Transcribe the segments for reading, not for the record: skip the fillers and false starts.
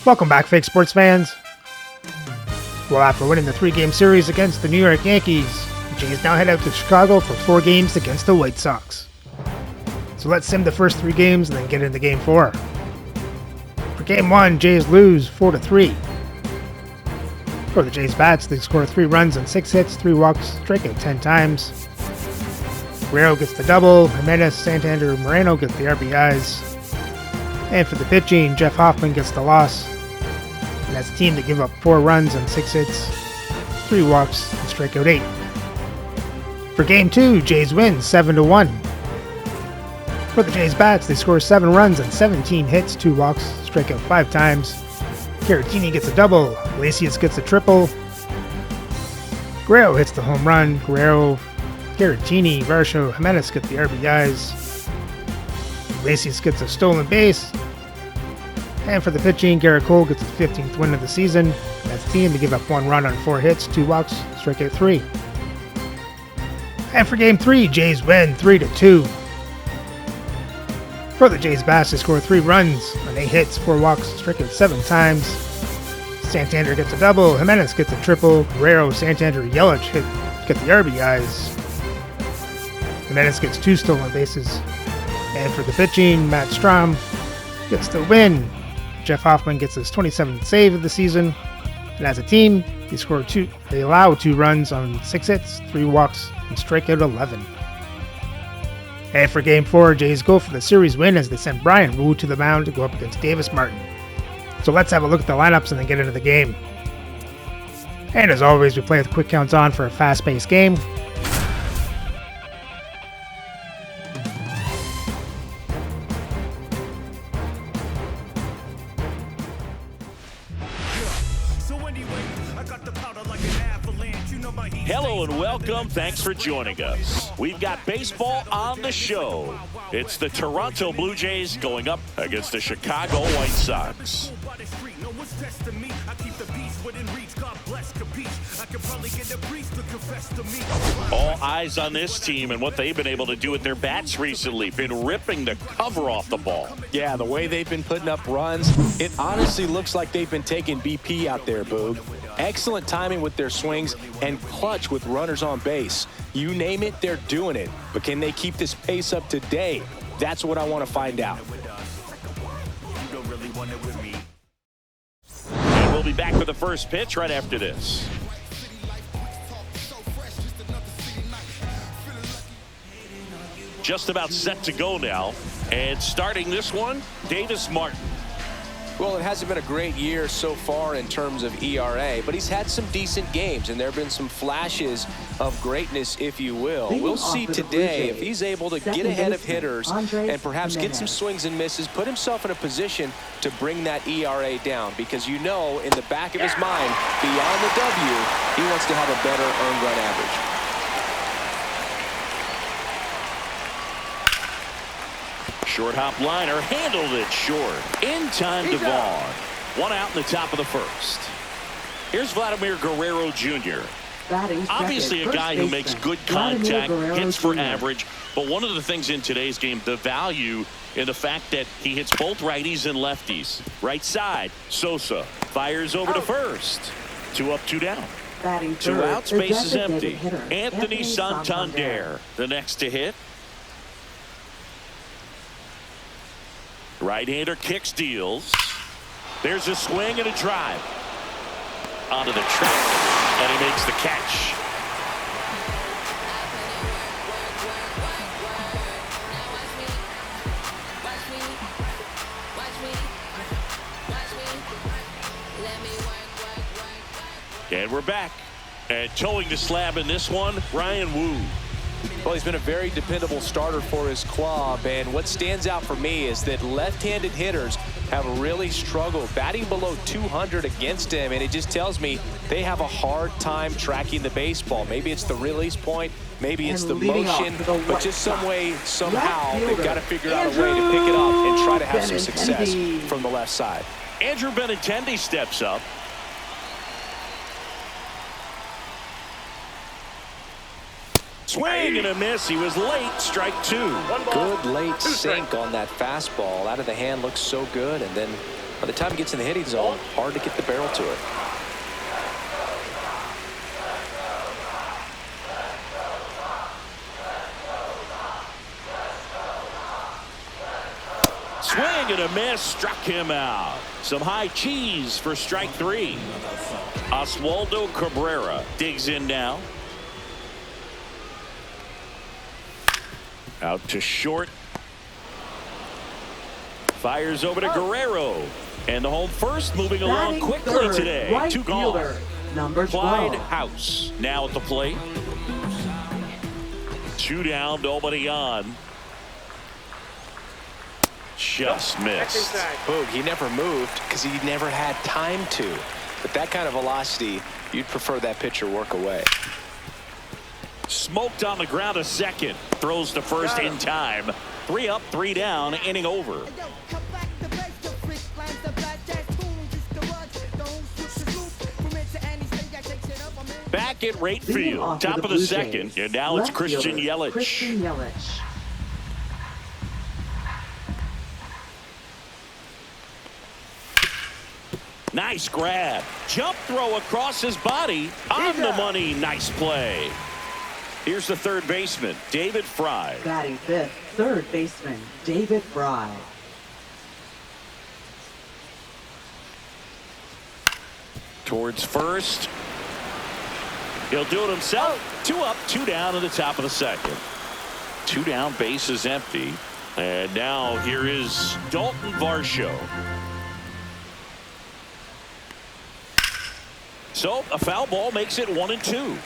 Welcome back, fake sports fans. Well, after winning the 3-game series against the New York Yankees, the Jays now head out to Chicago for 4 games against the White Sox. So let's sim the first 3 games and then get into Game 4. For Game 1, Jays lose 4-3. For the Jays bats, they score 3 runs on 6 hits, 3 walks, strike out 10 times. Guerrero gets the double, Jimenez, Santander, Moreno get the RBIs. And for the pitching, Jeff Hoffman gets the loss. And as a team, they give up 4 runs on 6 hits, 3 walks, and strike out 8. For Game 2, Jays win 7-1. For the Jays bats, they score 7 runs on 17 hits, 2 walks, strike out 5 times. Caratini gets a double, Iglesias gets a triple. Guerrero hits the home run. Guerrero, Caratini, Varsho, Jimenez get the RBIs. Iglesias gets a stolen base. And for the pitching, Garrett Cole gets his 15th win of the season. As a team, they give up 1 run on 4 hits, 2 walks, strike out 3. And for Game 3, Jays win 3-2. For the Jays bats, they score 3 runs on 8 hits, 4 walks, strike out 7 times. Santander gets a double, Jimenez gets a triple, Guerrero, Santander, Yelich get the RBIs. Jimenez gets 2 stolen bases. And for the pitching, Matt Strom gets the win. Jeff Hoffman gets his 27th save of the season. And as a team, they allow 2 runs on 6 hits, 3 walks, and strike out 11. And for Game 4, Jays go for the series win as they send Brian Wu to the mound to go up against Davis Martin. So let's have a look at the lineups and then get into the game. And as always, we play with quick counts on for a fast-paced game. Hello and welcome. Thanks for joining us. We've got baseball on the show. It's the Toronto Blue Jays going up against the Chicago White Sox. All eyes on this team and what they've been able to do with their bats recently. Been ripping the cover off the ball. Yeah, the way they've been putting up runs, it honestly looks like they've been taking BP out there, Boog. Excellent timing with their swings and clutch with runners on base. You name it, they're doing it. But can they keep this pace up today? That's what I want to find out. And we'll be back with the first pitch right after this. Just about set to go now. And starting this one, Davis Martin. Well, it hasn't been a great year so far in terms of ERA, but he's had some decent games, and there have been some flashes of greatness, if you will. We'll see today if he's able to get ahead of hitters and perhaps get some swings and misses, put himself in a position to bring that ERA down, because you know in the back of his mind, beyond the W, he wants to have a better earned run average. Short hop liner, handled it short. In time to Vaughn. 1 out in the top of the first. Here's Vladimir Guerrero Jr. Obviously a guy who makes good contact, hits for average, but one of the things in today's game, the value in the fact that he hits both righties and lefties. Right side, Sosa fires over to first. 2 up, 2 down. 2 outs, base is empty. Anthony Santander, the next to hit. Right-hander kicks, deals. There's a swing and a drive. Onto the track, and he makes the catch. And we're back. And towing the slab in this one, Brian Wu. Well, he's been a very dependable starter for his club, and what stands out for me is that left-handed hitters have really struggled batting below 200 against him, and it just tells me they have a hard time tracking the baseball. Maybe it's the release point, maybe it's the motion, but just some way, somehow, they've got to figure out a way to pick it up and try to have some success from the left side. Andrew Benintendi steps up. Swing and a miss. He was late. Strike 2. Good late sink on that fastball. Out of the hand looks so good, and then By the time he gets in the hitting zone, hard to get the barrel to it. Swing and a miss, struck him out. Some high cheese for strike 3. Oswaldo Cabrera digs in now. Out to short. Fires over to Guerrero. And the home first, moving along quickly today. Right 2 gone. fielder, number Clyde 12. House now at the plate. 2 down, nobody on. Just missed. Boog, he never moved because he never had time to. But that kind of velocity, you'd prefer that pitcher work away. Smoked on the ground to second. Throws to first in time. 3 up, 3 down, inning over. Back at right field, top of the second, and now it's Christian Yelich. Nice grab. Jump throw across his body. On the money. Nice play. Here's the third baseman, David Fry. Batting fifth, third baseman, David Fry. Towards first. He'll do it himself. 2 up, 2 down in the top of the second. 2 down, base is empty. And now here is Dalton Varsho. So a foul ball makes it 1-2.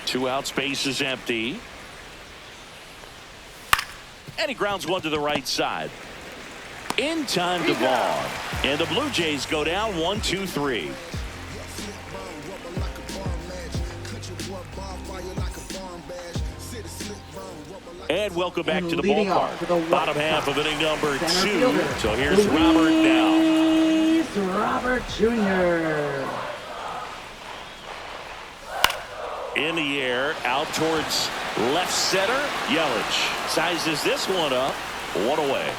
2 outs, base is empty. And he grounds one to the right side. In time to Vaughn. And the Blue Jays go down 1-2-3. And welcome back to the ballpark. Bottom half of inning number 2. So here's Robert now. Luis Robert Jr. In the air, out towards left center. Yelich sizes this one up. 1 away.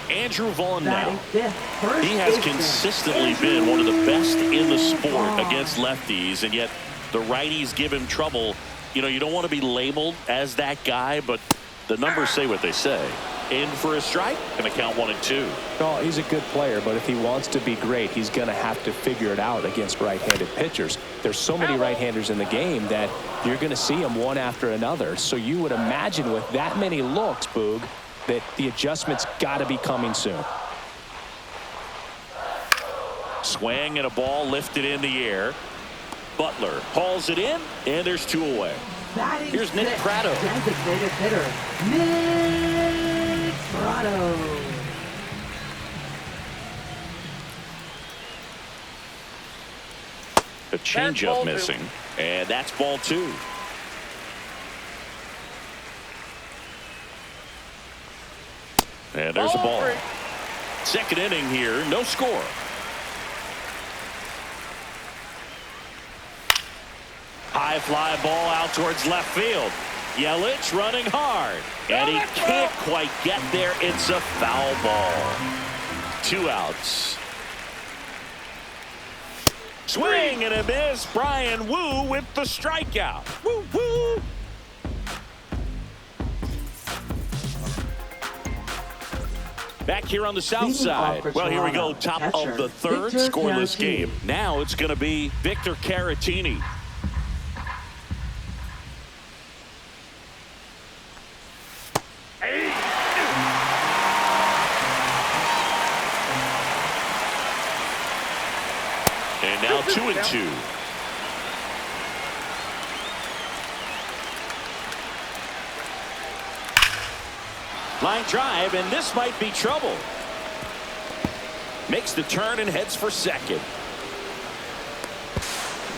Andrew Vaughn now. He has consistently been one of the best in the sport against lefties, and yet the righties give him trouble. You know, you don't want to be labeled as that guy, but the numbers say what they say. In for a strike, gonna count 1-2. No, he's a good player, but if he wants to be great, he's going to have to figure it out against right-handed pitchers. There's so many right-handers in the game that you're going to see them one after another. So you would imagine with that many looks, Boog, that the adjustment's got to be coming soon. Swing and a ball lifted in the air. Butler hauls it in, and there's 2 away. Here's Nick Pratto. Designated hitter, Nick Pratto. A changeup missing, and that's ball 2. And there's a ball. Second inning here, no score. High fly ball out towards left field. Yelich running hard, and he can't quite get there. It's a foul ball. 2 outs. Swing and a miss. Brian Wu with the strikeout. Woo woo. Back here on the south side. Well, here we go. Top of the third, scoreless game. Now it's going to be Victor Caratini. And now 2-2. Line drive, and this might be trouble. Makes the turn and heads for second.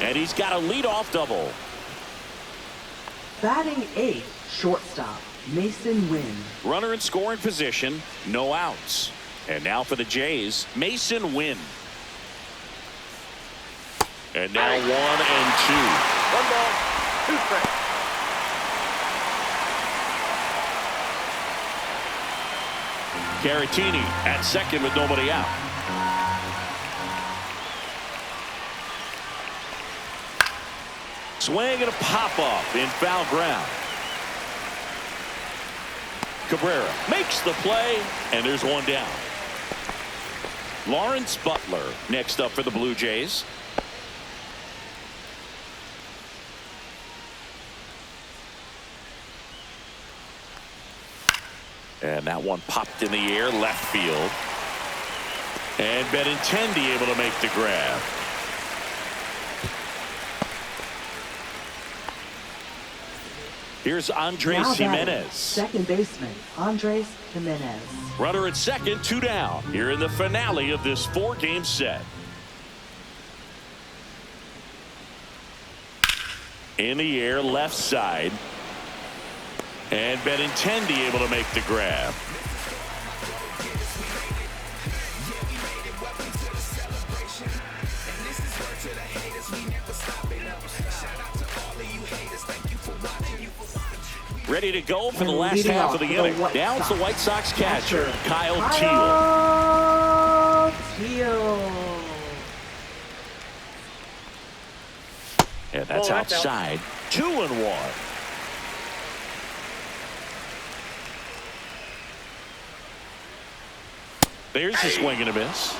And he's got a leadoff double. Batting 8th, shortstop, Mason Wynn. Runner in scoring position, no outs. And now for the Jays, Mason Wynn. And now 1-2. 1 ball, 2 strikes. Caratini at second with nobody out. Swing and a pop-up in foul ground. Cabrera makes the play, and there's one down. Lawrence Butler next up for the Blue Jays. And that one popped in the air, left field. And Benintendi able to make the grab. Here's Andres Jimenez. Second baseman, Andres Jimenez. Runner at second, 2 down. Here in the finale of this 4-game set. In the air, left side. And Benintendi able to make the grab. Ready to go for the last half of the inning. Down's the White Sox catcher, Kyle Teal. And that's outside. 2-1. There's a swing and a miss.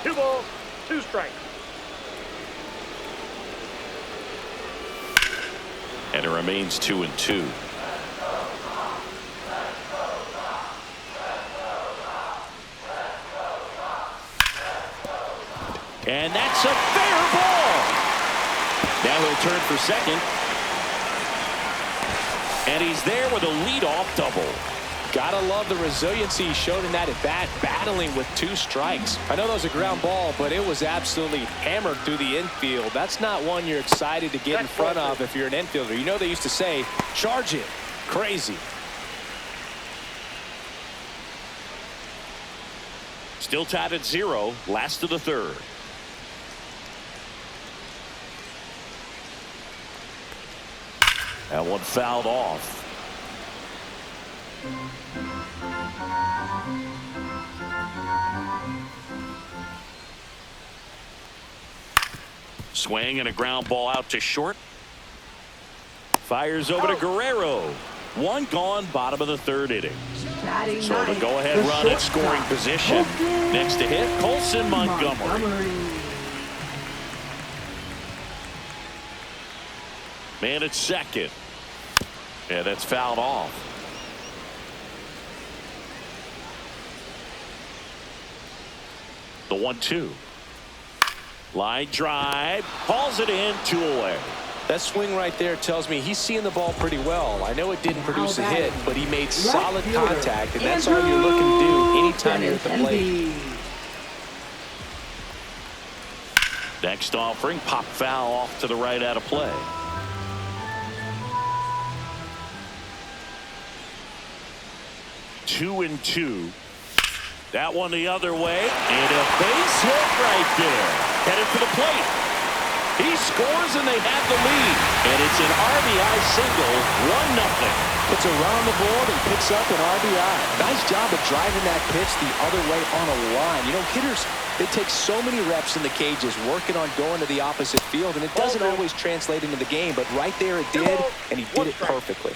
2 balls, 2 strikes. And it remains 2-2. And that's a fair ball. Now he'll turn for second. And he's there with a leadoff double. Gotta love the resiliency he showed in that at bat, battling with 2 strikes. I know that was a ground ball, but it was absolutely hammered through the infield. That's not one you're excited to get in front of if you're an infielder. You know they used to say, charge it. Crazy. Still tied at 0, last of the 3rd. That one fouled off. Swing and a ground ball out to short. Fires over to Guerrero. 1 gone, bottom of the 3rd inning. So the go-ahead run at scoring position. Next to hit, Colson Montgomery. Man at second. Yeah, that's fouled off. The 1-2. Line drive, hauls it in, 2 away. That swing right there tells me he's seeing the ball pretty well. I know it didn't produce a hit, but he made solid contact, and that's all you're looking to do anytime you're at the plate. Next offering, pop foul off to the right out of play. Two and 2. That one the other way, and a base hit right there. Headed for the plate. He scores, and they have the lead. And it's an RBI single, 1-0. Puts a run on the board and picks up an RBI. Nice job of driving that pitch the other way on a line. You know, hitters, they take so many reps in the cages working on going to the opposite field, and it doesn't always translate into the game, but right there it did, and he did it perfectly.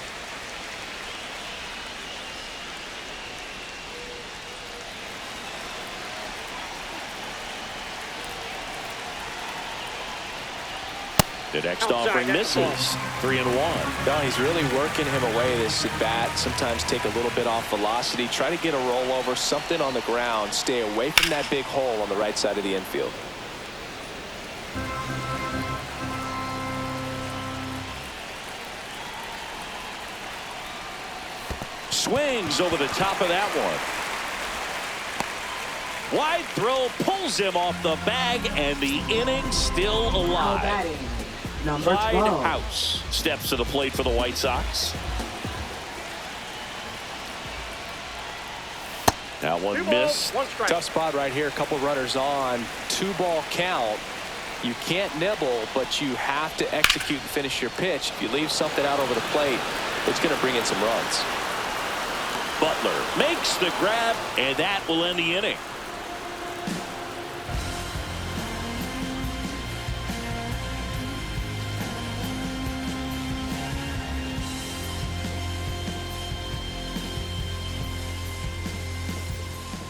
The next offering misses. 3-1. No, he's really working him away this at bat. Sometimes take a little bit off velocity. Try to get a rollover, something on the ground. Stay away from that big hole on the right side of the infield. Swings over the top of that one. Wide throw pulls him off the bag, and the inning still alive. Clyde House steps to the plate for the White Sox. That one missed. Tough spot right here. A couple runners on. 2-ball count. You can't nibble, but you have to execute and finish your pitch. If you leave something out over the plate, it's going to bring in some runs. Butler makes the grab, and that will end the inning.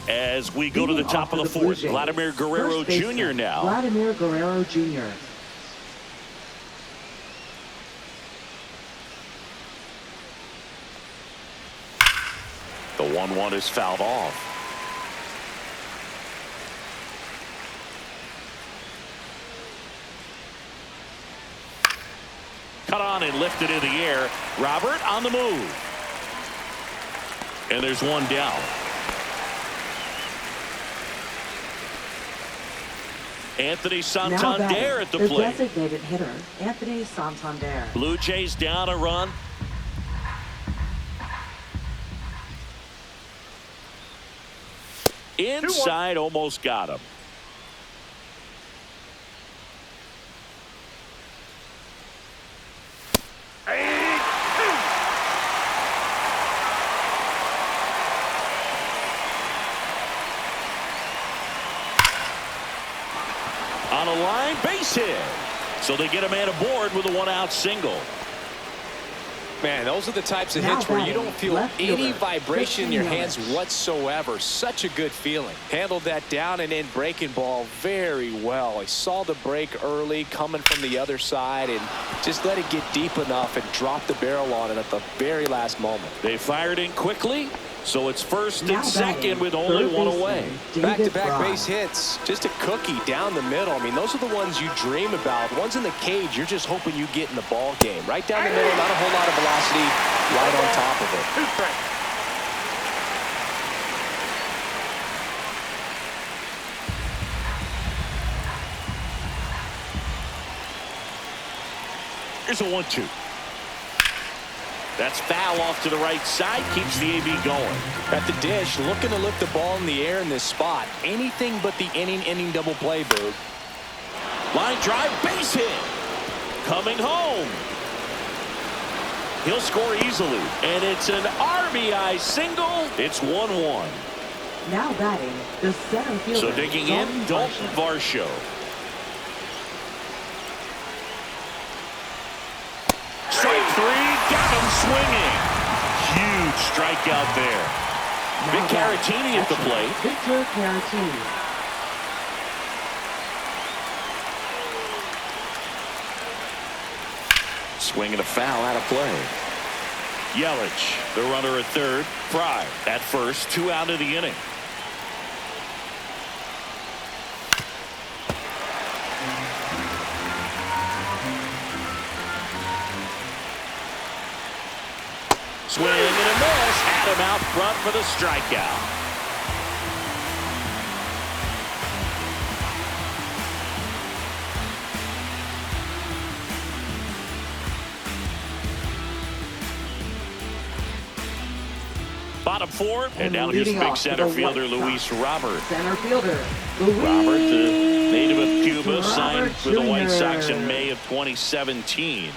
as we go to the top of the fourth. Vladimir Guerrero Jr. now. Vladimir Guerrero Jr. The 1-1 is fouled off. Cut on and lifted in the air. Robert on the move. And there's one down. Anthony Santander at the plate. The designated hitter, Anthony Santander. Blue Jays down a run. Inside, almost got him. On a line, base hit. So they get a man aboard with a 1-out single. Man, those are the types of hits where you don't feel any vibration in your hands whatsoever. Such a good feeling. Handled that down and in breaking ball very well. He saw the break early coming from the other side and just let it get deep enough and drop the barrel on it at the very last moment. They fired in quickly, so it's first and second with only one away. Back-to-back base hits. Just a cookie down the middle. I mean, those are the ones you dream about. The ones in the cage, you're just hoping you get in the ball game. Right down the middle, not a whole lot of velocity, right on top of it. 2 strikes. Here's a 1-2. That's foul off to the right side. Keeps the AB going. At the dish, looking to lift the ball in the air in this spot. Anything but the inning double play, Boog. Line drive, base hit. Coming home. He'll score easily. And it's an RBI single. It's 1-1. Now batting, the center fielder. So digging in, Dalton Varsho. Strike 3, got him swinging. Huge strikeout there. Vic Caratini at the plate. Victor Caratini. Swinging a foul out of play. Yelich, the runner at third. Fry at first, 2 out of the inning. Swing and a miss. Had him out front for the strikeout. Bottom 4, and now here's big center fielder Luis Robert. Center fielder Luis Robert, the native of Cuba, signed Robert for the White Sox in Jr. May of 2017.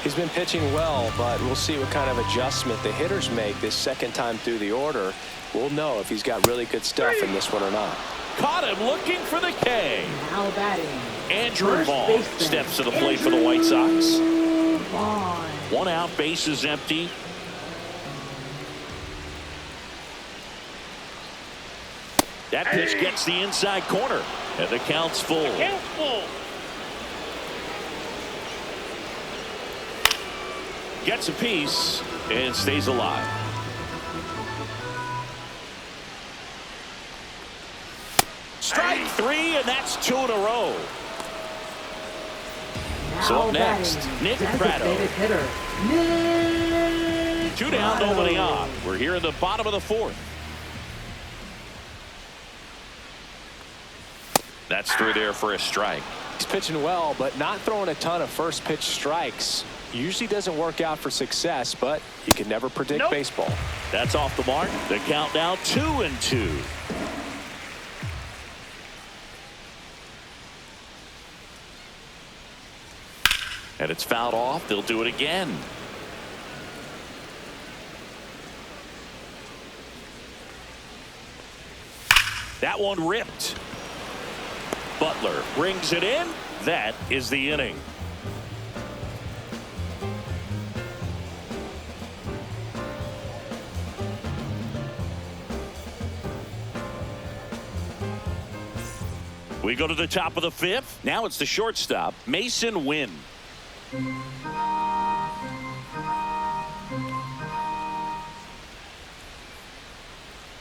He's been pitching well, but we'll see what kind of adjustment the hitters make this second time through the order. We'll know if he's got really good stuff in this one or not. Caught him looking for the K. Now batting, Andrew first Vaughn baseman, steps to the plate for the White Sox. Vaughn. 1 out, base is empty. That pitch gets the inside corner, and the count's full. Gets a piece and stays alive. Strike 3, and that's 2 in a row. So up next, Nick Pratto. Hitter, Nick 2 down, Pratto. nobody on. We're here in the bottom of the 4th. That's through there for a strike. He's pitching well, but not throwing a ton of first pitch strikes. Usually doesn't work out for success, but you can never predict baseball. That's off the mark. The count now 2-2. And it's fouled off. They'll do it again. That one ripped. Butler brings it in. That is the inning. We go to the top of the fifth. Now it's the shortstop, Mason Wynn.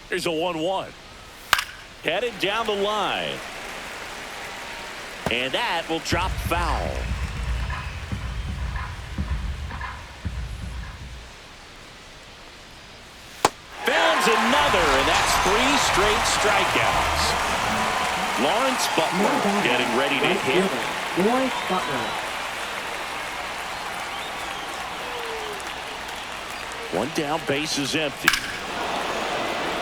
Here's a 1-1. Headed down the line. And that will drop foul. Founds another, and that's 3 straight strikeouts. Lawrence Butler getting ready to hit. Lawrence Butler. One down, base is empty.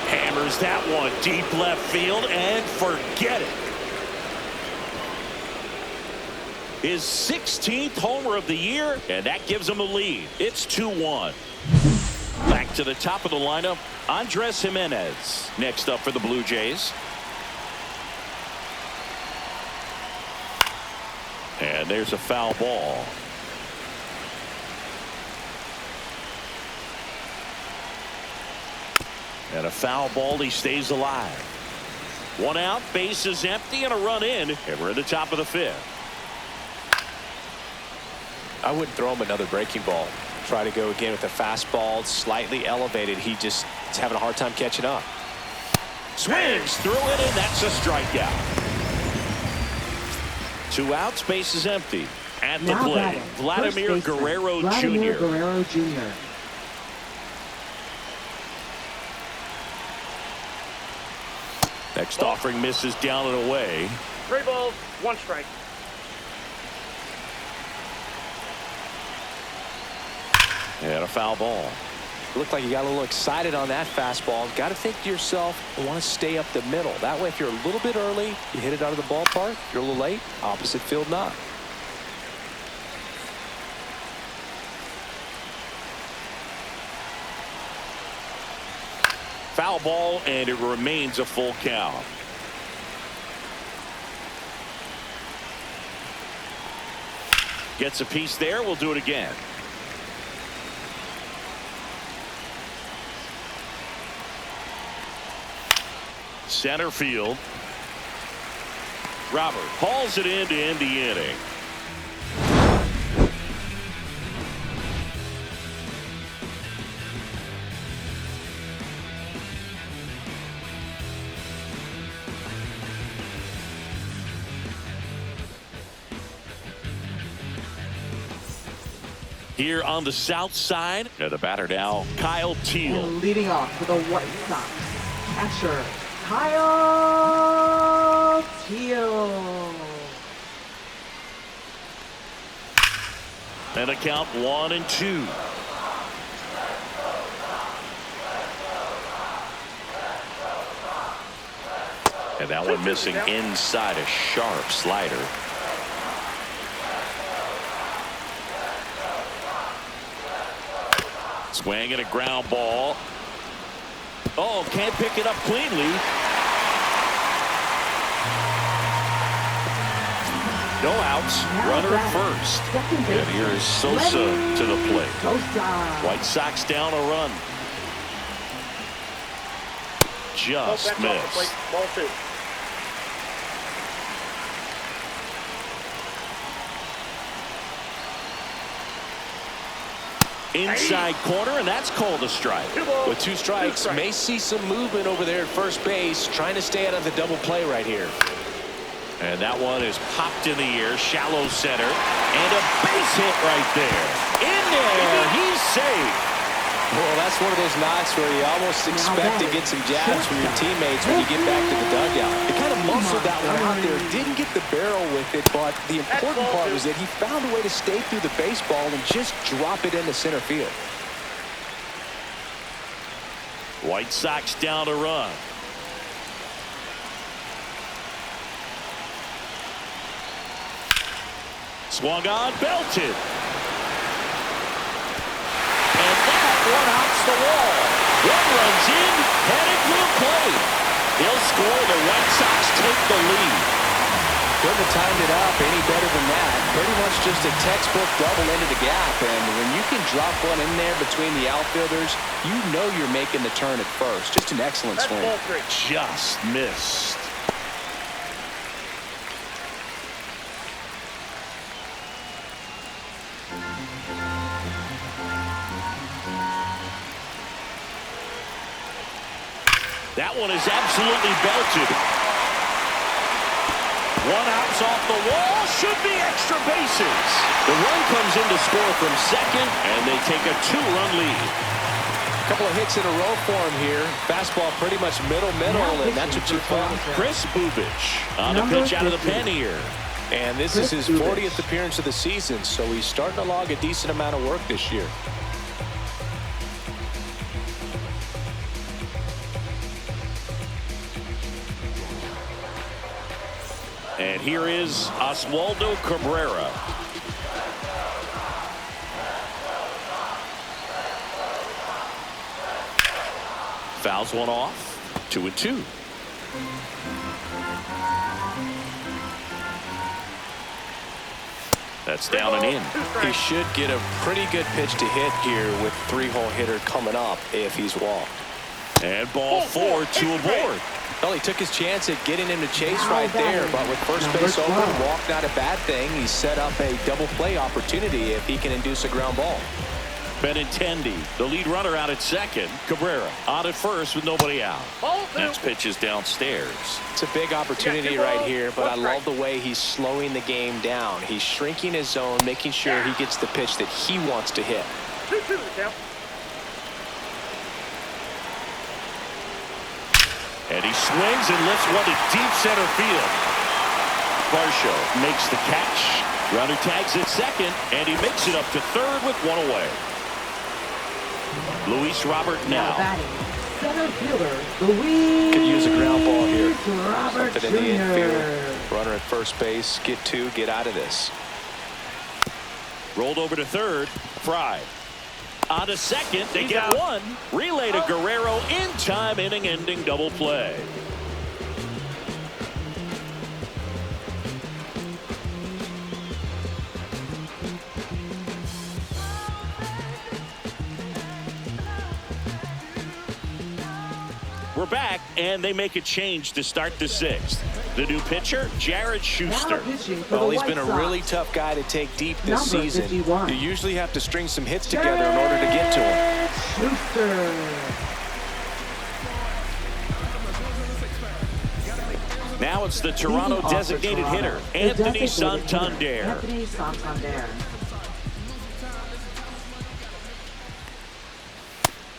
Hammers that one deep left field and forget it. His 16th homer of the year, and that gives him a lead. It's 2-1. Back to the top of the lineup, Andres Jimenez next up for the Blue Jays. And there's a foul ball. And a foul ball, he stays alive. 1 out, base is empty, and a run in, and we're at the top of the fifth. I wouldn't throw him another breaking ball. Try to go again with a fastball, slightly elevated. He just is having a hard time catching up. Swings through it, and that's a strikeout. 2 outs, base is empty. At the Now plate, batting, Vladimir first baseman, Guerrero Vladimir Jr. Guerrero Jr. Next offering misses down and away. 3 balls, 1 strike. And a foul ball. Looked like you got a little excited on that fastball. Got to think to yourself, I want to stay up the middle. That way, if you're a little bit early, you hit it out of the ballpark. If you're a little late, opposite field not. Foul ball, and it remains a full count. Gets a piece there. We'll do it again. Center field. Robert hauls it in to end the inning. Here on the south side, the batter now, Kyle Teal. And leading off for the White Sox, catcher Kyle Teal. And a count 1-2. And that one missing inside, a sharp slider. Swing and a ground ball. Oh, can't pick it up cleanly. No outs. Runner at first. And here is Sosa to the plate. White Sox down a run. Just missed. Ball 2. Inside corner, and that's called a strike. With 2 strikes, may see some movement over there at first base, trying to stay out of the double play right here. And that one is popped in the air, shallow center, and a base hit right there. In there, he's safe. Well, that's one of those knocks where you almost expect to get some jabs from your teammates when you get back to the dugout. He kind of muscled that one out there, didn't get the barrel with it, but the important part was that he found a way to stay through the baseball and just drop it into center field. White Sox down a run. Swung on, belted. And that one hops the wall. One runs in, headed to the plate. He'll score. The White Sox take the lead. Couldn't have timed it up any better than that. Pretty much just a textbook double into the gap. And when you can drop one in there between the outfielders, you know you're making the turn at first. Just an excellent swing. Just missed. That one is absolutely belted. One out's off the wall. Should be extra bases. The run comes in to score from second, and they take a 2-run lead. A couple of hits in a row for him here. Fastball pretty much middle, and that's what you found. Chris Bubich on the pitch out of the pen here. And this is his 40th appearance of the season, so he's starting to log a decent amount of work this year. And here is Oswaldo Cabrera. Fouls one off. 2-2. That's down and in. He should get a pretty good pitch to hit here with three-hole hitter coming up if he's walked. And ball 4, 2 aboard. Well, he took his chance at getting him to chase right there, but with first base open, walk not a bad thing. He set up a double play opportunity if he can induce a ground ball. Benintendi, the lead runner, out at second. Cabrera on at first with nobody out. Next pitch is downstairs. It's a big opportunity right here, but I love the way he's slowing the game down. He's shrinking his zone, making sure he gets the pitch that he wants to hit. 2-2, Dale. And he swings and lifts one to deep center field. Varsho makes the catch. Runner tags at second, and he makes it up to third with one away. Luis Robert now. Center fielder, Luis. Could use a ground ball here. Robert Something in the Jr. infield. Runner at first base. Get two. Get out of this. Rolled over to third. Fry. On to second. They get one. Relay to Guerrero in time. Inning-ending double play. We're back, and they make a change to start the sixth. The new pitcher, Jared Schuster. Well, he's been a really tough guy to take deep this season. You usually have to string some hits together in order to get to him. Schuster. Now it's the Toronto designated hitter, Anthony Santander. Anthony Santander.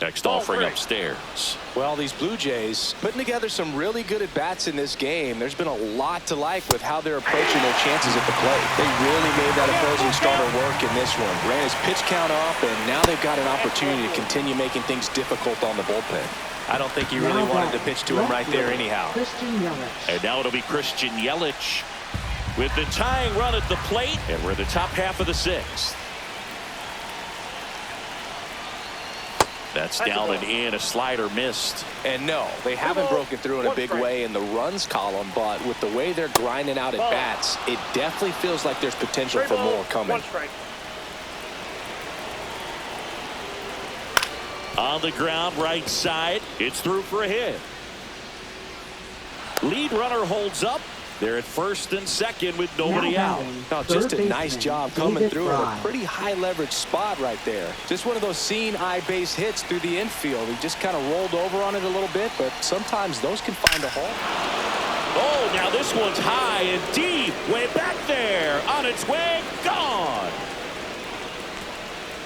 Next offering upstairs. Well, these Blue Jays putting together some really good at-bats in this game. There's been a lot to like with how they're approaching their chances at the plate. They really made that opposing starter work in this one. Ran his pitch count up, and now they've got an opportunity to continue making things difficult on the bullpen. I don't think he really wanted to pitch to him right there anyhow. And now it'll be Christian Yelich with the tying run at the plate, and we're in the top half of the sixth. That's down and in. A slider missed. And no, they haven't broken through in a big way in the runs column, but with the way they're grinding out at bats, it definitely feels like there's potential for more coming. On the ground, right side. It's through for a hit. Lead runner holds up. They're at first and second with nobody out. Oh, just a nice job coming through in a pretty high leverage spot right there. Just one of those seeing eye base hits through the infield. He just kind of rolled over on it a little bit, but sometimes those can find a hole. Oh, now this one's high and deep. Way back there. On its way. Gone.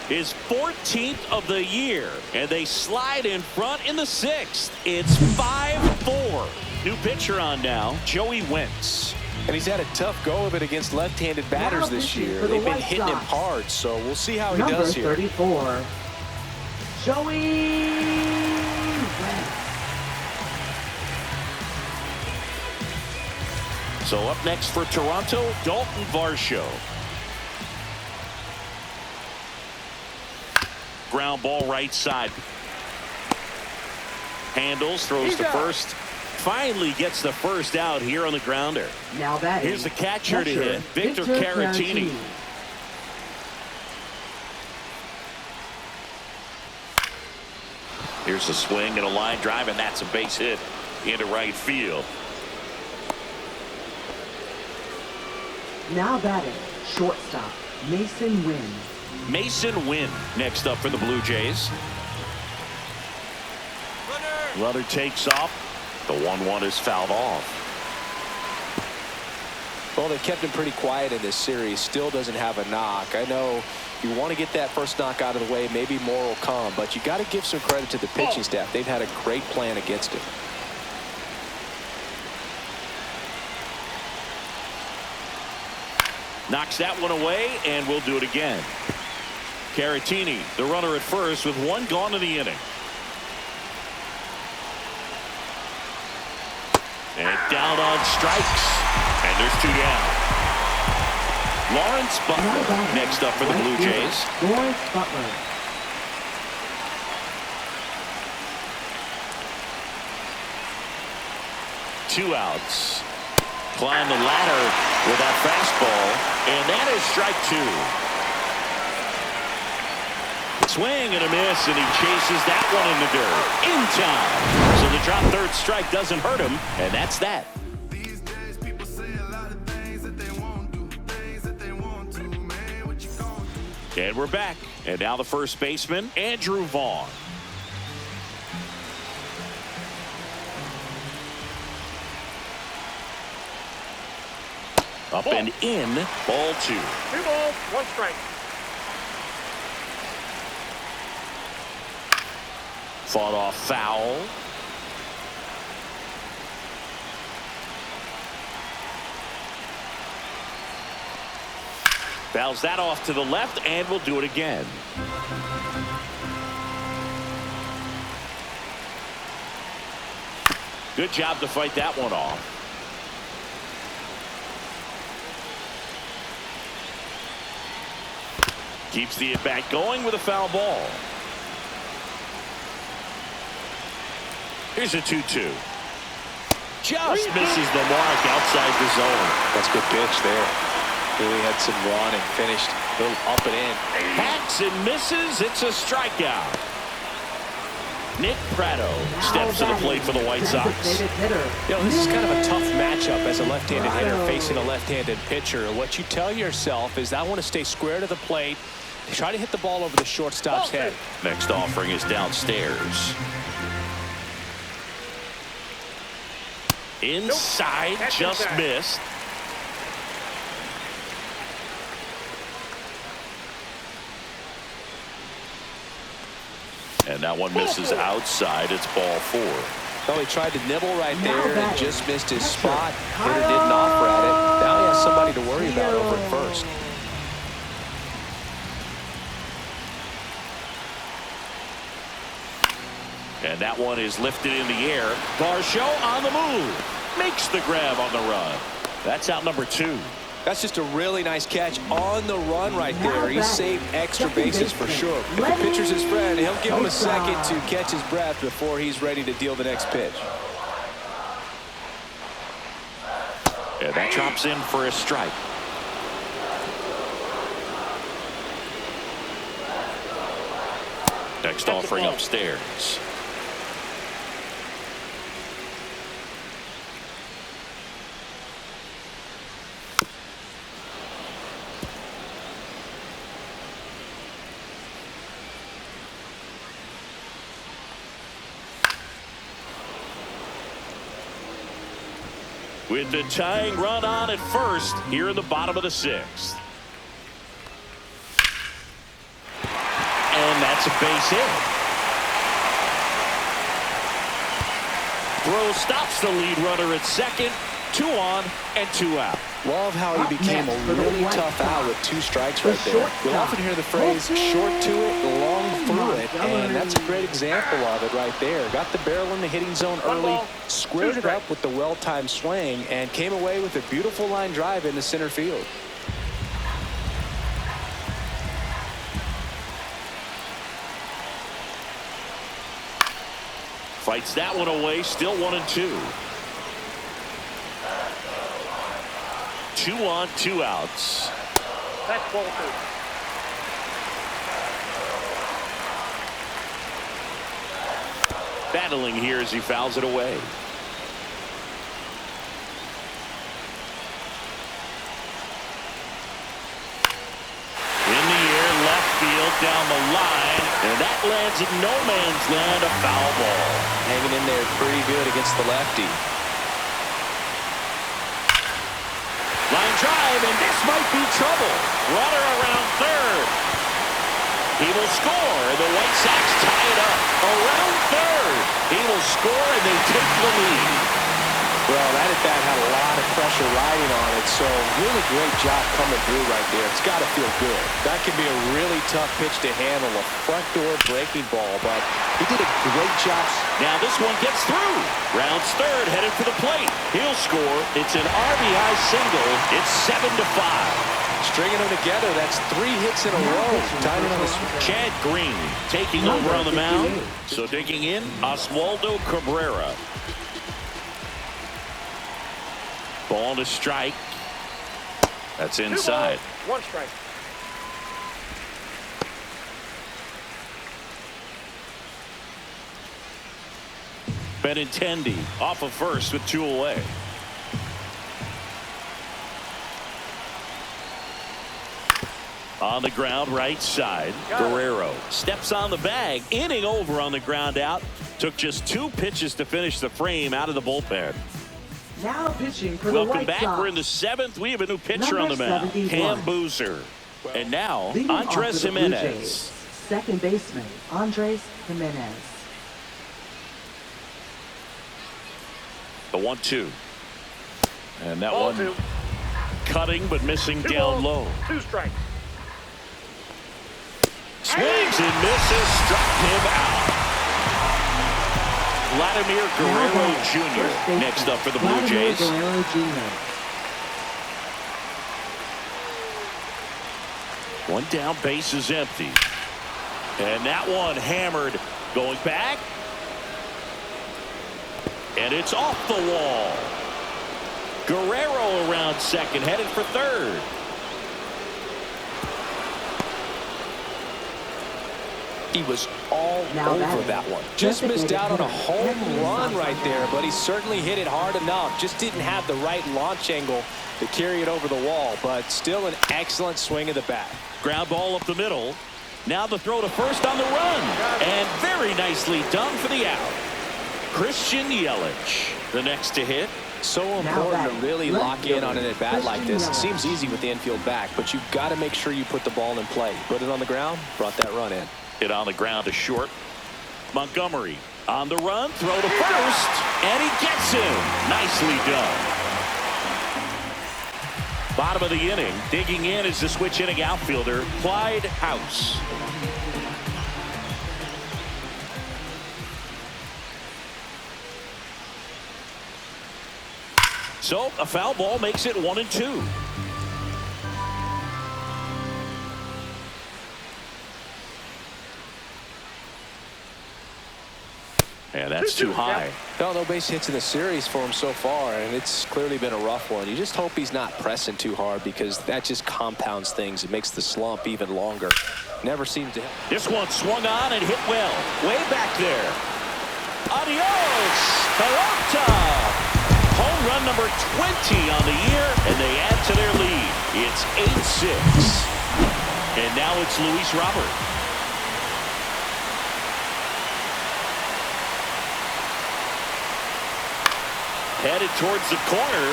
His 14th of the year, and they slide in front in the sixth. It's 5-4. New pitcher on now, Joey Wentz. And he's had a tough go of it against left-handed batters this year. They've been hitting him hard, so we'll see how he does here. Number 34, Joey Wentz. So up next for Toronto, Dalton Varsho. Ground ball right side. Handles, throws to first. Finally gets the first out here on the grounder. Now that here's the catcher to hit, Victor Caratini. Here's a swing and a line drive, and that's a base hit into right field. Now batting, shortstop, Mason Wynn. Mason Wynn next up for the Blue Jays. Runner takes off. The 1-1 is fouled off. Well, they kept him pretty quiet in this series. Still doesn't have a knock. I know you want to get that first knock out of the way. Maybe more will come, but you got to give some credit to the pitching staff. They've had a great plan against him. Knocks that one away, and we'll do it again. Caratini, the runner at first, with one gone in the inning. And down on strikes. And there's 2 down. Lawrence Butler next up for the Blue Jays. Lawrence Butler. Two outs. Climb the ladder with that fastball. And that is strike 2. Swing and a miss, and he chases that one in the dirt. In time. So the drop third strike doesn't hurt him, and that's that. And we're back. And now the first baseman, Andrew Vaughn. Up and in, ball 2. 2 balls, 1 strike. Fought off foul. Fouls that off to the left, and we'll do it again. Good job to fight that one off. Keeps the at-bat going with a foul ball. Here's a 2-2. Just misses the mark outside the zone. That's a good pitch there. Really had some run and finished a little up and in. Hacks and misses. It's a strikeout. Nick Pratto steps to the plate for the White Sox. You know, this is kind of a tough matchup as a left-handed hitter facing a left-handed pitcher. What you tell yourself is, I want to stay square to the plate, try to hit the ball over the shortstop's head. Next offering is downstairs. Inside, just missed. And that one misses outside. It's ball 4. Well, he tried to nibble right there and just missed his spot. Hitter didn't offer at it. Now he has somebody to worry about over at first. And that one is lifted in the air. Varsho on the move. Makes the grab on the run. That's out number 2. That's just a really nice catch on the run right there. He saved extra bases for sure. If the pitcher's his friend, he'll give him a second to catch his breath before he's ready to deal the next pitch. And that drops in for a strike. Next offering upstairs. With the tying run on at first here in the bottom of the 6th. And that's a base hit. Throw stops the lead runner at second. 2 on and 2 out. Love how he became a really tough out with 2 strikes right there. You'll often hear the phrase short to it, long through it, and that's a great example of it right there. Got the barrel in the hitting zone early, squared it up with the well-timed swing, and came away with a beautiful line drive into center field. Fights that one away, still 1-2. 2 on, 2 outs. That's ball 2. Battling here as he fouls it away. In the air, left field, down the line. And that lands in no man's land, a foul ball. Hanging in there pretty good against the lefty. Line drive, and this might be trouble. Runner around third. He will score, and the White Sox tie it up. Around third. He will score, and they take the lead. Well, that at bat had a lot of pressure riding on it, so really great job coming through right there. It's got to feel good. That could be a really tough pitch to handle, a front door breaking ball, but he did a great job. Now this one gets through. Rounds third, headed for the plate. He'll score. It's an RBI single. It's 7-5. Stringing them together, that's 3 hits in a row. Tying it on the Chad Green taking over on the mound. So digging in, Oswaldo Cabrera. Ball to strike. That's inside. 2 balls, 1 strike. Benintendi off of first with 2 away. On the ground, right side. Guerrero steps on the bag. Inning over on the ground out. Took just 2 pitches to finish the frame out of the bullpen. Now pitching for the Welcome White back. Sox. We're in the 7th. We have a new pitcher on the Number mound. 71. Cam Boozer. And now, Leading off for Andres the Blue Jimenez. Jays, second baseman, Andres Jimenez. The 1-2. And that Ball one 2. cutting but missing 2 down balls, low. 2 strikes. Swings and misses. Struck him out. Vladimir Guerrero Jr. next up for the Blue Jays. Guerrero Jr. One down, base is empty. And that one hammered. Going back. And it's off the wall. Guerrero around second, headed for third. He was all Now over that that one. Just missed out on a home Designated run hitter. right there, but he certainly hit it hard enough. Just didn't have the right launch angle to carry it over the wall, but still an excellent swing of the bat. Ground ball up the middle. Now the throw to first on the run. And very nicely done for the out. Christian Yelich, the next to hit. So important to really lock in on an at-bat like this. It seems easy with the infield back, but you've got to make sure you put the ball in play. Put it on the ground, brought that run in. Hit on the ground to short. Montgomery on the run, throw to first, and he gets him. Nicely done. Bottom of the inning, digging in is the switch inning outfielder, Clyde House. So a foul ball makes it 1-2. And that's too high. No base hits in the series for him so far, and it's clearly been a rough one. You just hope he's not pressing too hard, because that just compounds things. It makes the slump even longer. Never seems to hit. This one swung on and hit well. Way back there. Adios, Peralta. Home run number 20 on the year, and they add to their lead. It's 8-6. And now it's Luis Robert. Headed towards the corner.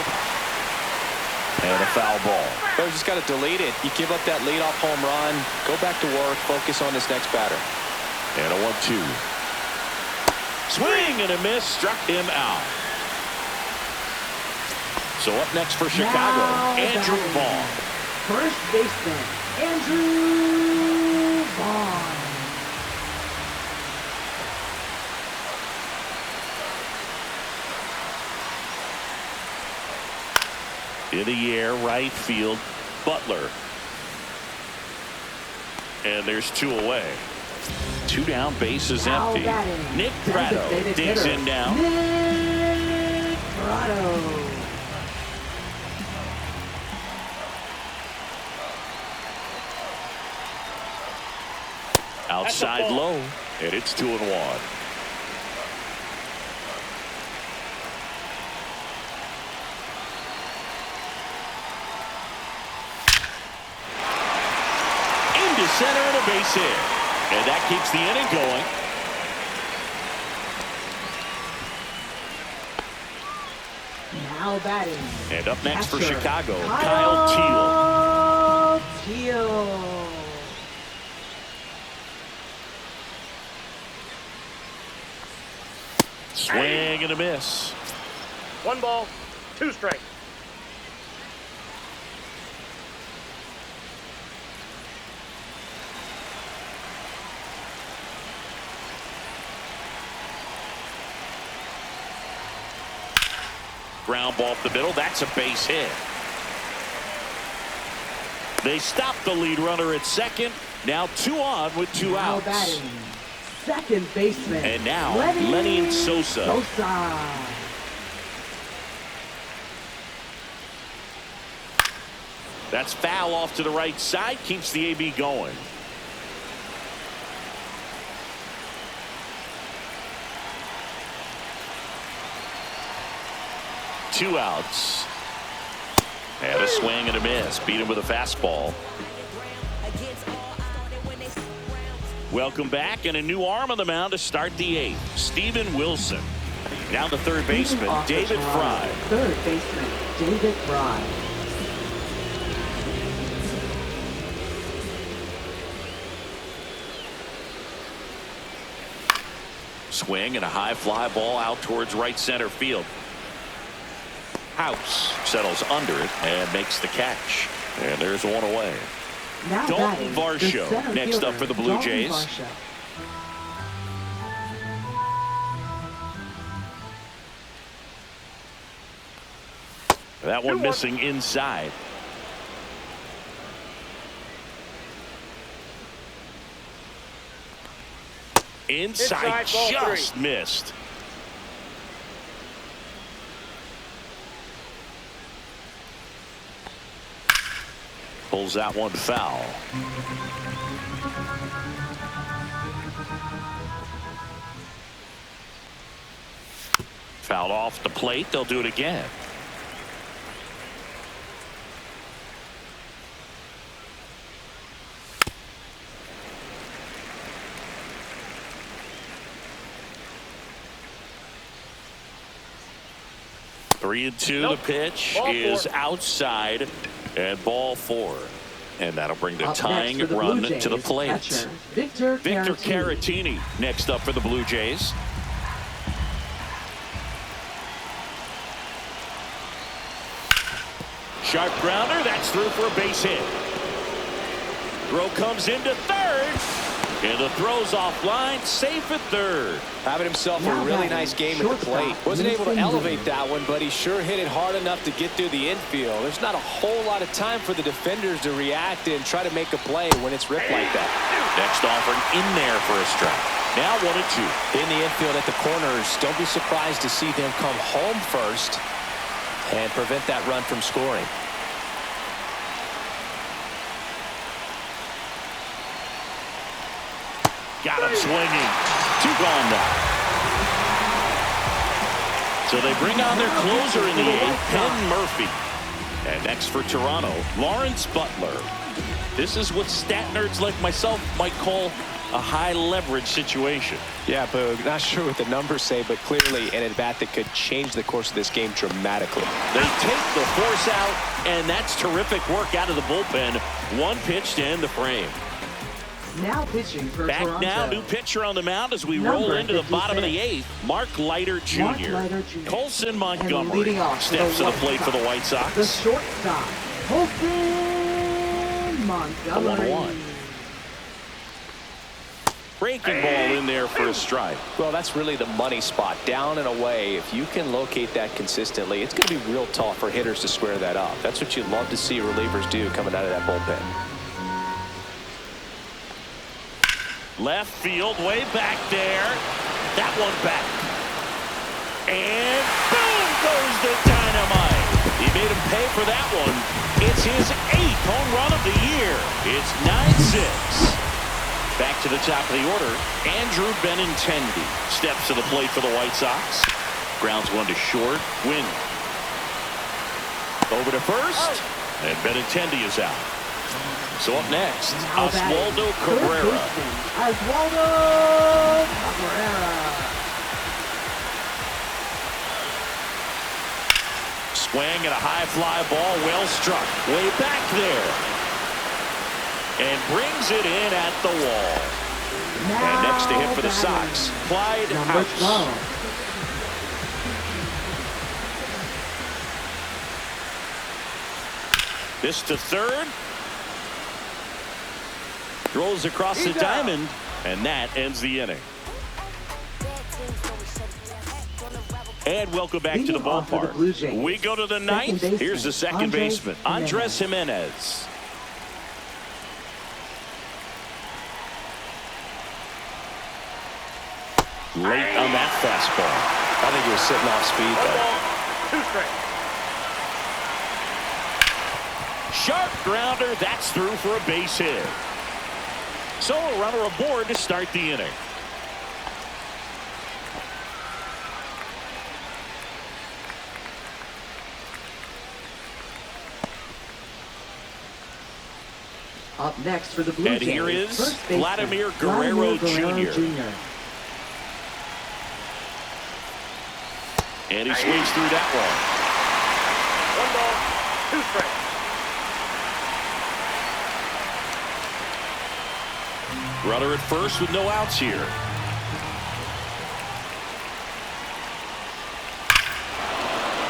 And a foul ball. But just got to delete it. You give up that leadoff home run, go back to work, focus on this next batter. And a 1-2. Swing and a miss, struck him out. So up next for Chicago, Now Andrew batting. Vaughn. First baseman, Andrew Vaughn. In the air, right field, Butler. And there's 2 away. 2 down, bases Now empty. batting, Nick Pratto designated digs hitter, in now. Nick Pratto. Outside low, and it's 2-1. Into center and a base hit. And that keeps the inning going. Now batting. And up next for Catcher, Chicago, Kyle Teal. Swing and a miss. 1 ball, 2 strikes. Ground ball up the middle. That's a base hit. They stop the lead runner at second. Now 2 on with 2 Now outs. batting. Second baseman. And now Lenny Sosa. That's foul off to the right side. Keeps the AB going. Two outs. And a swing and a miss. Beat him with a fastball. Welcome back, and a new arm on the mound to start the 8th. Steven Wilson. Now the third baseman, David Fry. Third baseman, David Fry. Swing and a high fly ball out towards right center field. House settles under it and makes the catch. And there's one away. Now Dalton Varsho next up for the Blue Jays. That one missing inside. Inside just missed. Pulls that one foul. Fouled off the plate. They'll do it again. Three and two. The pitch is outside. And ball 4. And that'll bring the tying run to the plate. Catcher, Victor Caratini next up for the Blue Jays. Sharp grounder. That's through for a base hit. Throw comes into third. And the throw's offline. Safe at third. Having himself a really nice game at the plate. Wasn't able to elevate that one, but he sure hit it hard enough to get through the infield. There's not a whole lot of time for the defenders to react and try to make a play when it's ripped like that. Next offering in there for a strike. Now 1-2. In the infield at the corners, don't be surprised to see them come home first and prevent that run from scoring. Got him swinging. 2 gone now. So they bring on their closer in the 8th, Penn Murphy. And next for Toronto, Lawrence Butler. This is what stat nerds like myself might call a high leverage situation. Yeah, Boog, not sure what the numbers say, but clearly an at-bat that could change the course of this game dramatically. They take the force out, and that's terrific work out of the bullpen. 1 pitch to end the frame. Now pitching for Back Toronto. now, new pitcher on the mound as we roll into the bottom of the 8th. Mark Leiter Jr. Colson Montgomery steps to the plate for the White Sox. The shortstop, Colson Montgomery. 1-1. Breaking ball in there for a strike. Well, that's really the money spot. Down and away. If you can locate that consistently, it's going to be real tough for hitters to square that up. That's what you'd love to see relievers do coming out of that bullpen. Left field, way back there. That one back. And boom goes the dynamite. He made him pay for that one. It's his 8th home run of the year. It's 9-6. Back to the top of the order. Andrew Benintendi steps to the plate for the White Sox. Grounds one to short. Win. Over to first. And Benintendi is out. So up next, Now batting, Oswaldo third Cabrera. baseman, Oswaldo Cabrera. Swing and a high fly ball, well struck. Way back there. And brings it in at the wall. And next to hit for the Sox, Clyde Number House. 12. This to third. Throws across the diamond, and that ends the inning. And welcome back to the ballpark. We go to the ninth. Here's the second baseman, Andres Jimenez. Late on that fastball. I think he was sitting off speed, One though. ball, two strikes. Sharp grounder. That's through for a base hit. So a runner aboard to start the inning. Up next for the Blue And Jays, here is first baseman, Vladimir Guerrero Jr. And he swings through that one. One ball, two strikes. Runner at first with no outs here.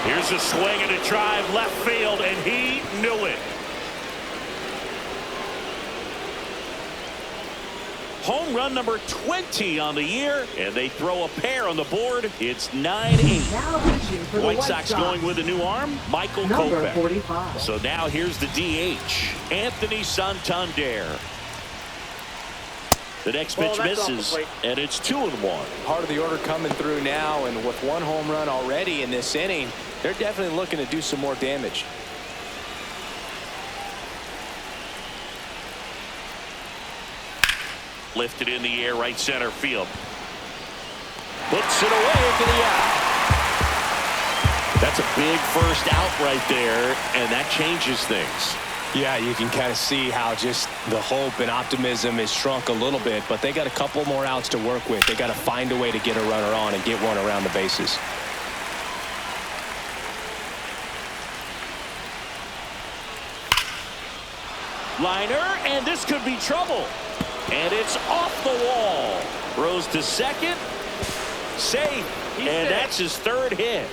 Here's a swing and a drive left field, and he knew it. Home run number 20 on the year, and they throw a pair on the board. It's 9-8. Now pitching for the White Sox going with a new arm, Michael number Kopech. 45. So now here's the DH, Anthony Santander. The next pitch That's off the misses, plate. and it's 2-1. Part of the order coming through now, and with one home run already in this inning, they're definitely looking to do some more damage. Lifted in the air, right center field. Puts it away for the out. That's a big first out right there, and that changes things. Yeah, you can kind of see how just the hope and optimism is shrunk a little bit, but they got a couple more outs to work with. They got to find a way to get a runner on and get one around the bases. Liner, and this could be trouble. And it's off the wall. Throws to second. Safe. And that's his third hit.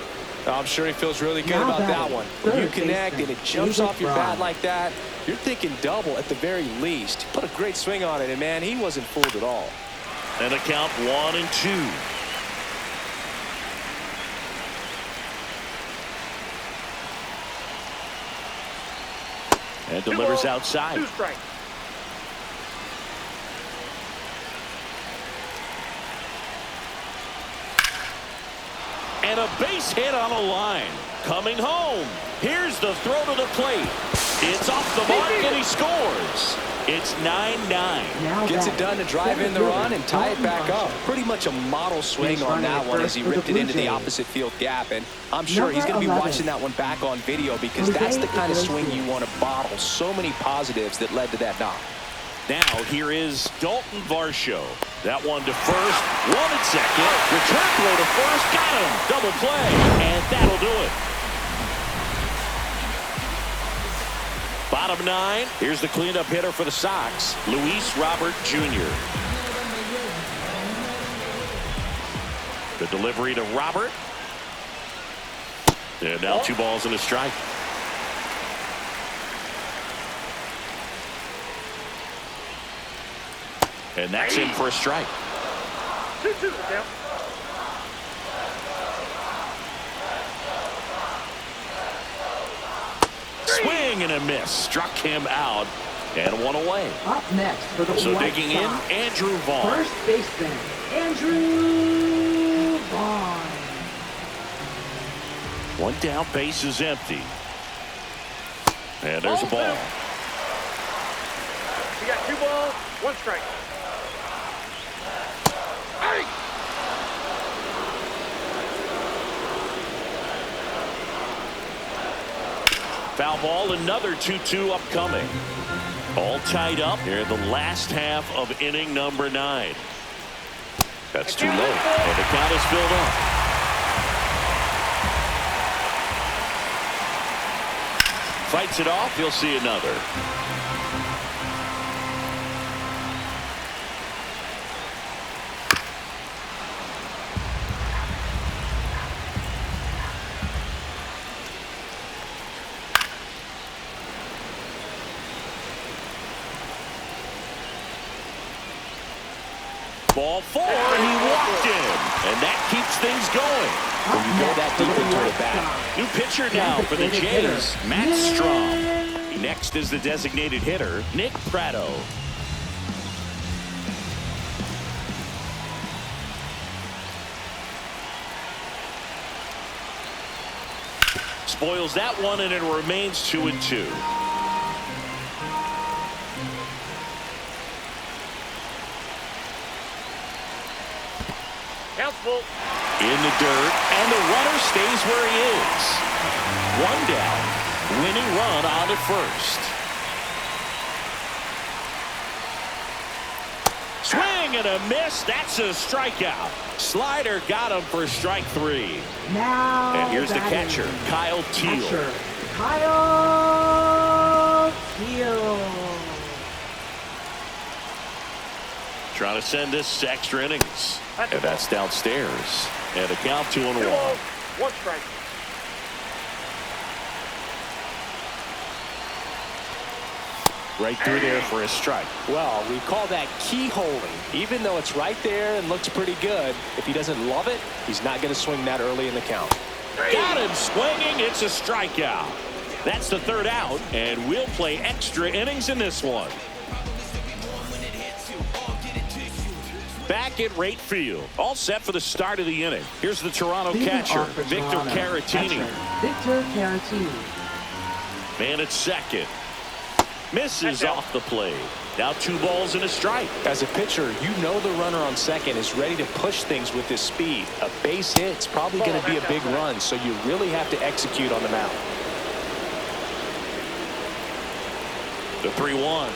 I'm sure he feels really good Now about that batting, one. When you third connect and baseman, it jumps David off your Fry. bat like that, you're thinking double at the very least. He put a great swing on it, and man, he wasn't fooled at all. And a count 1-2. And delivers outside. Two strikes. And a base hit on a line. Coming home. Here's the throw to the plate. It's off the mark, and he scores. It's 9-9. Now Gets it batting, done to drive in the center run fielder, and tie it back Dalton up. Varsho. Pretty much a model swing He's on running that at one as first he for the ripped it Blue into the Jays. opposite field gap. And I'm sure he's going to be Number watching 11. that one back on video because Jose that's the kind of swing Iglesias. you want to bottle. So many positives that led to that knock. Now here is Dalton Varsho. That one to first, one at second. Return throw to first, got him. Double play, and that'll do it. Bottom nine, here's the cleanup hitter for the Sox, Luis Robert Jr. The delivery to Robert. And now 2 balls and a strike. And that's in for a strike. 2-2 the count. Swing and a miss. Struck him out. And one away. Up next for the So White digging in, Sox, Andrew Vaughn. first baseman, Andrew Vaughn. One down, base is empty. And there's a ball. You got 2 balls, 1 strike. Foul ball, another 2-2 upcoming. All tied up here in the last half of inning number 9. That's too low, and the count is filled up. Fights it off, he'll see another. Ball 4, he walked in, and that keeps things going. When you go that deep into the bat. New pitcher now for the Jays, Matt Strom. Next is the designated hitter, Nick Pratto. Spoils that one, and it remains 2-2. Count's full. In the dirt, and the runner stays where he is. One down, winning run on at first. Swing and a miss. That's a strikeout. Slider got him for strike 3. Now And here's the catcher, Kyle Teal. Kyle Teal. Trying to send this to extra innings. And that's downstairs. And a count 2-1. 2 balls, 1 strike. Right through there for a strike. Well, we call that keyholing. Even though it's right there and looks pretty good, if he doesn't love it, he's not going to swing that early in the count. Got him swinging. It's a strikeout. That's the 3rd out, and we'll play extra innings in this one. Back at right field. All set for the start of the inning. Here's the Toronto catcher, Victor Caratini. Victor Caratini. Man at second. Misses off the plate. Now 2 balls and a strike. As a pitcher, you know the runner on second is ready to push things with his speed. A base hit's probably going to be a big run, so you really have to execute on the mound. The 3-1.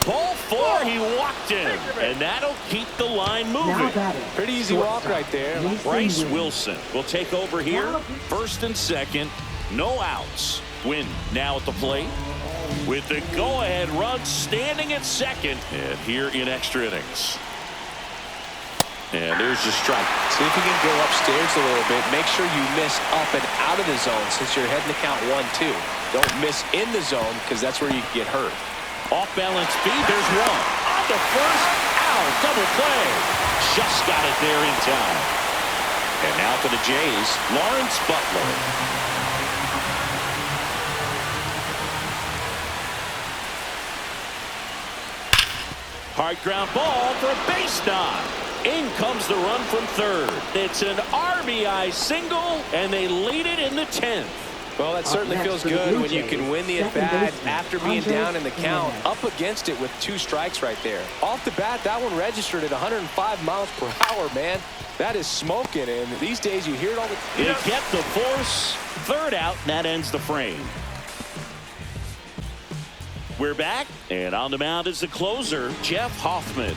Ball 4, he walked in, and that'll keep the line moving. Pretty easy walk right there. Bryce Wilson will take over here. First and second, no outs. Win now at the plate with the go-ahead run standing at second, and here in extra innings. And there's the strike. See if you can go upstairs a little bit. Make sure you miss up and out of the zone since you're heading to count 1-2. Don't miss in the zone because that's where you get hurt. Off-balance feed, there's one. On the first, out, double play. Just got it there in time. And now for the Jays, Lawrence Butler. Hard ground ball for a base knock. In comes the run from third. It's an RBI single, and they lead it in the 10th. Well, that certainly feels good when you can win the at-bat after being down in the count. Up against it with 2 strikes right there. Off the bat, that one registered at 105 miles per hour, man. That is smoking, and these days you hear it all the time. You get the force. 3rd out, and that ends the frame. We're back, and on the mound is the closer, Jeff Hoffman.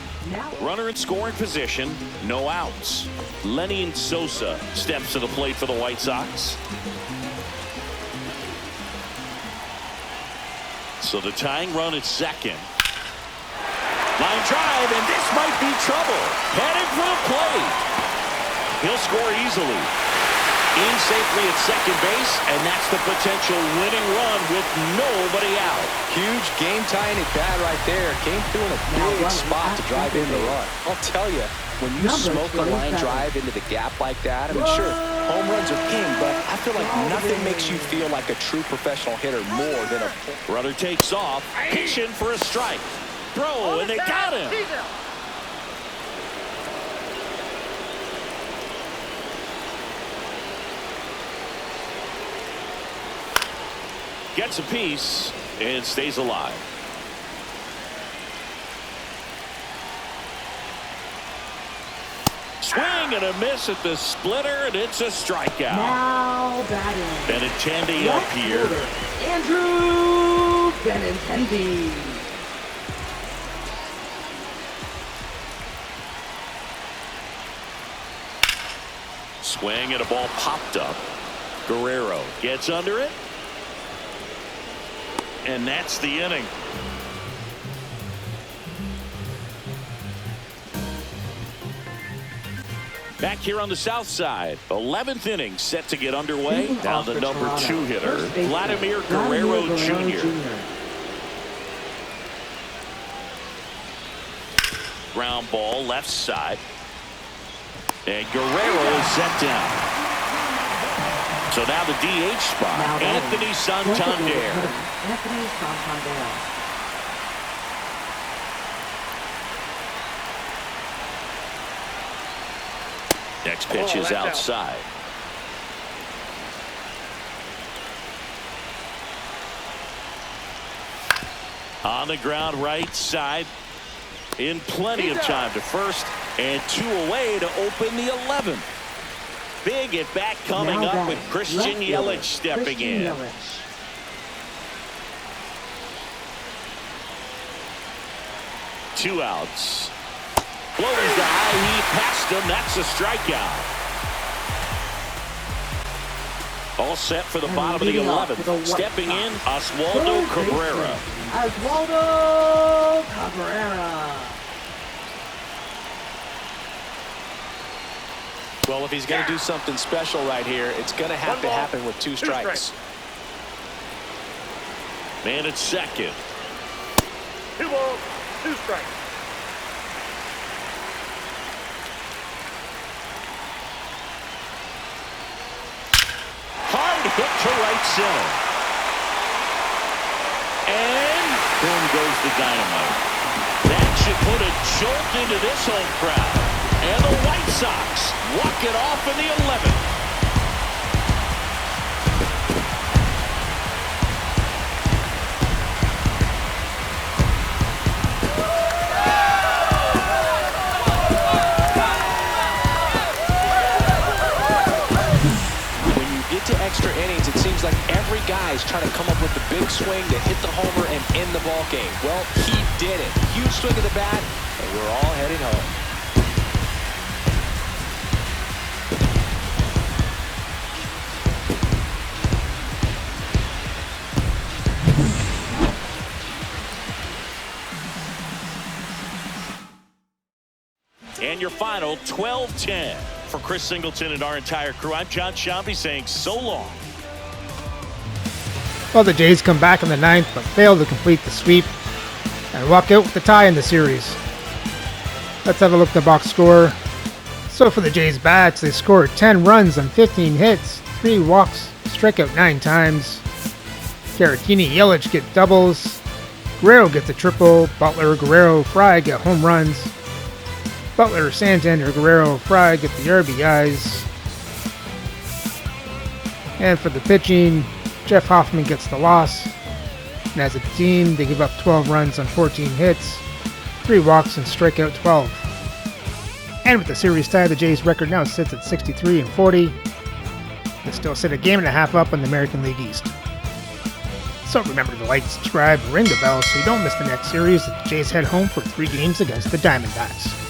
Runner in scoring position, no outs. Lenny Sosa steps to the plate for the White Sox. So the tying run at second. Line drive, and this might be trouble. Headed for the plate. He'll score easily. In safely at second base, and that's the potential winning run with nobody out. Huge game-tying at bat right there. Came through in a big spot to drive in the run. I'll tell you, when you smoke a line drive into the gap like that, I mean, sure, home runs are king, but I feel like nothing makes you feel like a true professional hitter more than a... Runner takes off, pitching for a strike. Throw, and they got him. Gets a piece and stays alive. swing and a miss at the splitter, and it's a strikeout. Now batting. Benintendi up Left here. fielder, Andrew Benintendi. Swing and a ball popped up. Guerrero gets under it. And that's the inning. Back here on the south side, 11th inning set to get underway. Leading Now off the for number Toronto, 2 hitter, first baseman, Vladimir Guerrero Jr. Ground ball left side. And Guerrero is set down. So now the DH spot, Now Anthony Santander. Anthony Santander. Next pitch is outside. On the ground right side. In plenty of time to first, and 2 away to open the 11th. Big at bat coming Now up with batting, Christian left fielder, Yelich stepping Christian in. Yelich. Two outs. Floaters to high, he passed him. That's a strikeout. All set for the And bottom of the leading off for the 11th. White Stepping in, Sox, Oswaldo third Cabrera. baseman, Oswaldo Cabrera. Well, if he's going to do something special right here, it's going to have to happen with 2 strikes. Man at second. 2 balls, 2 strikes. Hard hit to right center. And boom goes the dynamite. That should put a jolt into this home crowd. And the White Sox walk it off in the 11th. Extra innings, it seems like every guy's trying to come up with the big swing to hit the homer and end the ball game. Well, he did it. Huge swing of the bat, and we're all heading home. And your final 12-10. For Chris Singleton and our entire crew, I'm John Shampi saying so long. Well, the Jays come back in the 9th, but fail to complete the sweep and walk out with the tie in the series. Let's have a look at the box score. So for the Jays bats, they scored 10 runs on 15 hits, 3 walks, struck out 9 times. Caratini, Yelich get doubles. Guerrero gets a triple. Butler, Guerrero, Fry get home runs. Butler, Santander, Guerrero, Fry get the RBIs. And for the pitching, Jeff Hoffman gets the loss. And as a team, they give up 12 runs on 14 hits, 3 walks, and strike out 12. And with the series tie, the Jays' record now sits at 63-40. They still sit a game and a half up in the American League East. So remember to like, subscribe, and ring the bell so you don't miss the next series as the Jays head home for 3 games against the Diamondbacks.